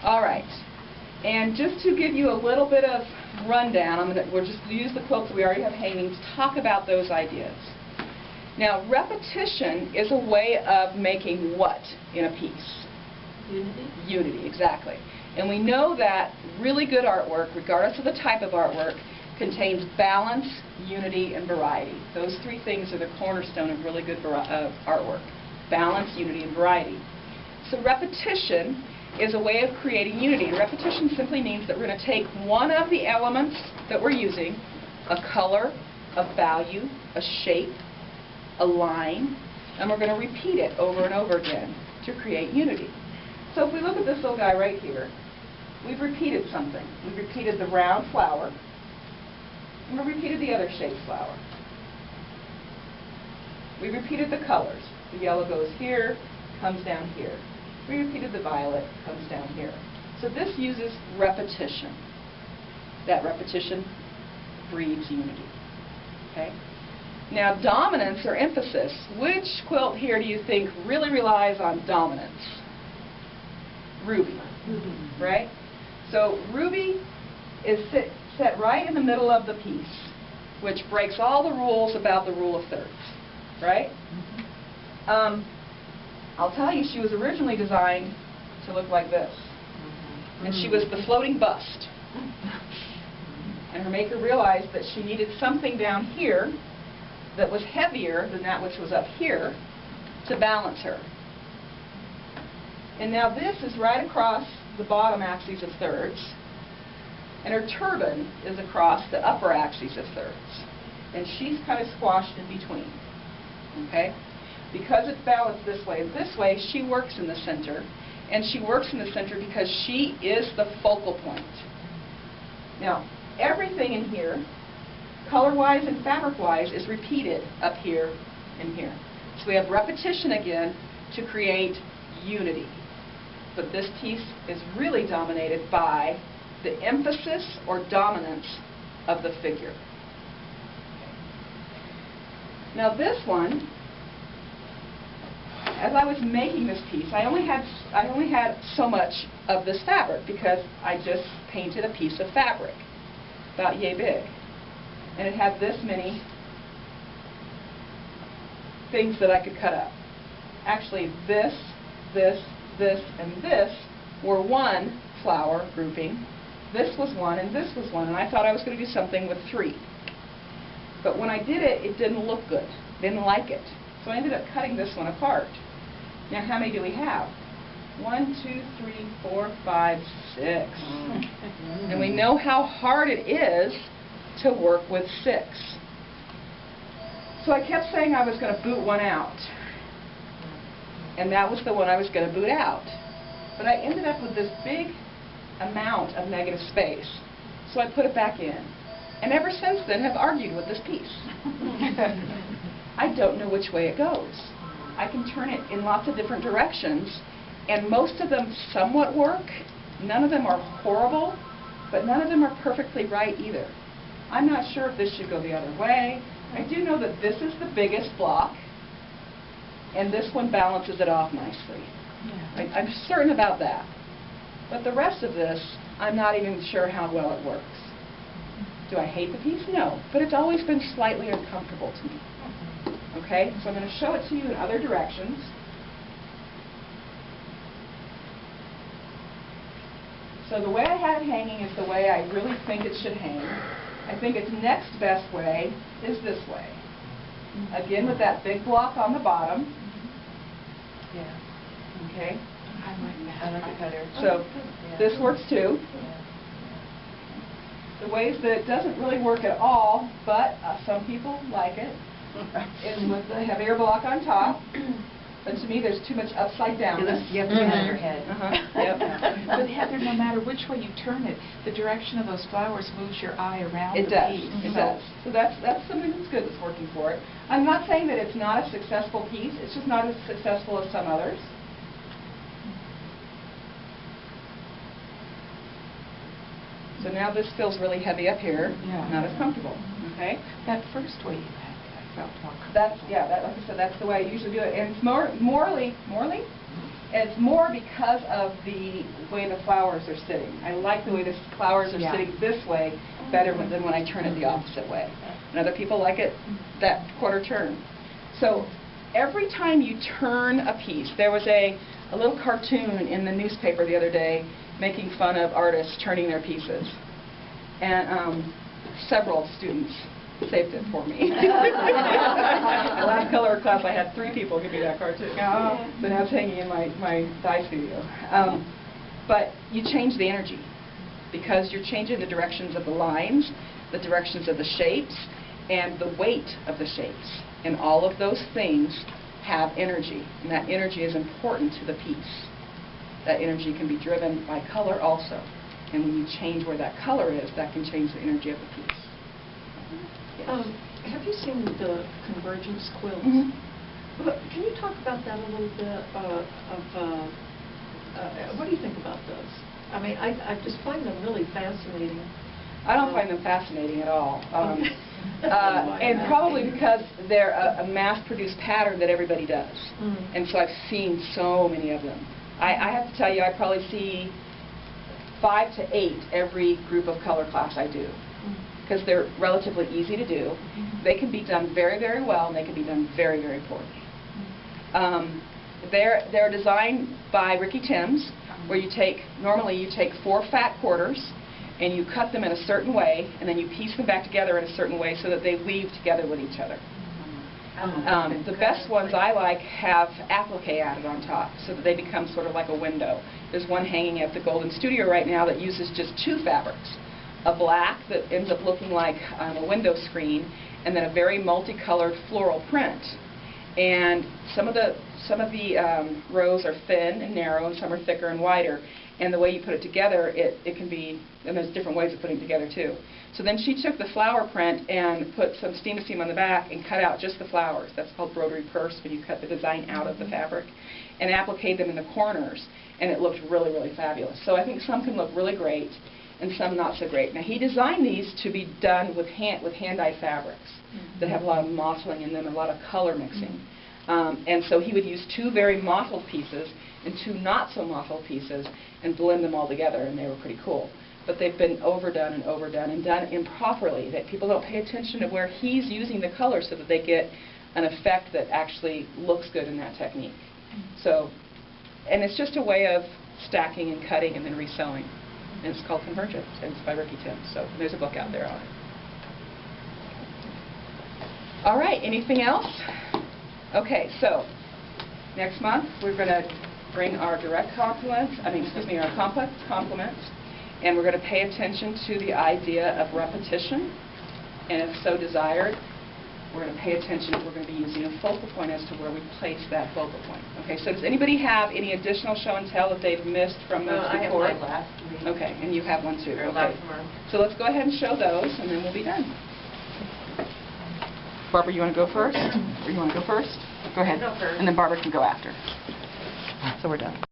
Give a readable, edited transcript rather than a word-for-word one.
All right. And just to give you a little bit of rundown, we'll just use the quilts that we already have hanging to talk about those ideas. Now, repetition is a way of making what in a piece? Unity. Unity, exactly. And we know that really good artwork, regardless of the type of artwork, contains balance, unity, and variety. Those three things are the cornerstone of really good artwork. Balance, unity, and variety. So repetition is a way of creating unity. And repetition simply means that we're going to take one of the elements that we're using, a color, a value, a shape, a line, and we're going to repeat it over and over again to create unity. So if we look at this little guy right here, we've repeated something. We've repeated the round flower, and we repeated the other shaped flower. We repeated the colors. The yellow goes here, comes down here. We repeated the violet, comes down here. So this uses repetition. That repetition breeds unity. Okay? Now, dominance or emphasis. Which quilt here do you think really relies on dominance? Ruby. Right? So Ruby is set right in the middle of the piece, which breaks all the rules about the rule of thirds. Right? I'll tell you, she was originally designed to look like this. And she was the floating bust. And her maker realized that she needed something down here that was heavier than that which was up here to balance her. And now this is right across the bottom axis of thirds, and her turban is across the upper axis of thirds. And she's kind of squashed in between. Okay? Because it's balanced this way, she works in the center. And she works in the center because she is the focal point. Now, everything in here, color-wise and fabric-wise, is repeated up here and here. So we have repetition again to create unity. But this piece is really dominated by the emphasis or dominance of the figure. Now this one, as I was making this piece, I only had so much of this fabric because I just painted a piece of fabric, about yay big. And it had this many things that I could cut up. Actually, this, and this were one flower grouping. This was one, and this was one, and I thought I was going to do something with three. But when I did it, it didn't look good. Didn't like it. So I ended up cutting this one apart. Now, how many do we have? 1, 2, 3, 4, 5, 6. And we know how hard it is to work with 6. So I kept saying I was going to boot one out. And that was the one I was going to boot out. But I ended up with this big amount of negative space. So I put it back in. And ever since then have argued with this piece. I don't know which way it goes. I can turn it in lots of different directions, and most of them somewhat work. None of them are horrible, but none of them are perfectly right either. I'm not sure if this should go the other way. I do know that this is the biggest block, and this one balances it off nicely. Yeah. I'm certain about that. But the rest of this, I'm not even sure how well it works. Do I hate the piece? No. But it's always been slightly uncomfortable to me. Okay? So I'm going to show it to you in other directions. So the way I had it hanging is the way I really think it should hang. I think its next best way is this way. Again, with that big block on the bottom. Yeah. Okay? I like it better. So this works too. The ways that it doesn't really work at all, but some people like it, is with the heavier block on top. But to me, there's too much upside downness. You have to get on your head. Yep. But Heather, no matter which way you turn it, the direction of those flowers moves your eye around It the does. piece. It does. So that's something that's good that's working for it. I'm not saying that it's not a successful piece. It's just not as successful as some others. So now this feels really heavy up here. Yeah. Not as comfortable. Okay. That first way you had it, I felt more comfortable. Like I said, that's the way I usually do it, and it's morally It's more because of the way the flowers are sitting. I like the way the flowers are Yeah. sitting this way better than when I turn it the opposite way. And other people like it that quarter turn. So every time you turn a piece, there was a little cartoon in the newspaper the other day making fun of artists turning their pieces. And several students saved it for me. The last color class, I had 3 people give me that cartoon. So now it's hanging in my dye studio. But you change the energy because you're changing the directions of the lines, the directions of the shapes, and the weight of the shapes. And all of those things have energy, and that energy is important to the piece. That energy can be driven by color also. And when you change where that color is, that can change the energy of the piece. Yes. Have you seen the convergence quills? Mhm. Can you talk about that a little bit? What do you think about those? I mean, I just find them really fascinating. I don't find them fascinating at all. Okay. And probably because they're a mass-produced pattern that everybody does. Mm. And so I've seen so many of them. I have to tell you, I probably see 5 to 8 every group of color class I do. Because they're relatively easy to do. They can be done very, very well, and they can be done very, very poorly. They're designed by Ricky Timms, where normally you take 4 fat quarters, and you cut them in a certain way, and then you piece them back together in a certain way so that they weave together with each other. The best ones I like have applique added on top, so that they become sort of like a window. There's one hanging at the Golden Studio right now that uses just 2 fabrics. A black that ends up looking like a window screen, and then a very multicolored floral print. And some of the rows are thin and narrow, and some are thicker and wider. And the way you put it together, it can be, and there's different ways of putting it together too. So then she took the flower print and put some steam to seam on the back and cut out just the flowers. That's called broderie perce, when you cut the design out of the fabric, and appliqued them in the corners, and it looked really, really fabulous. So I think some can look really great, and some not so great. Now he designed these to be done with hand-dyed fabrics that have a lot of mottling in them, a lot of color mixing. And so he would use 2 very mottled pieces and 2 not so mottled pieces and blend them all together, and they were pretty cool. But they've been overdone and overdone and done improperly, that people don't pay attention to where he's using the color so that they get an effect that actually looks good in that technique. So, and it's just a way of stacking and cutting and then resewing. And it's called Convergence, and it's by Ricky Timms. So there's a book out there on it. All right, anything else? Okay, so next month we're going to bring our direct complements, our complex complements, and we're going to pay attention to the idea of repetition, and if so desired, we're going to pay attention, we're going to be using a focal point as to where we place that focal point. Okay, so does anybody have any additional show and tell that they've missed from the I have report? mine last week. Okay, and you have one too. Or Okay. last month. So let's go ahead and show those, and then we'll be done. Barbara, you want to go first? Or you want to go first? Go ahead. Go first. And then Barbara can go after. So we're done.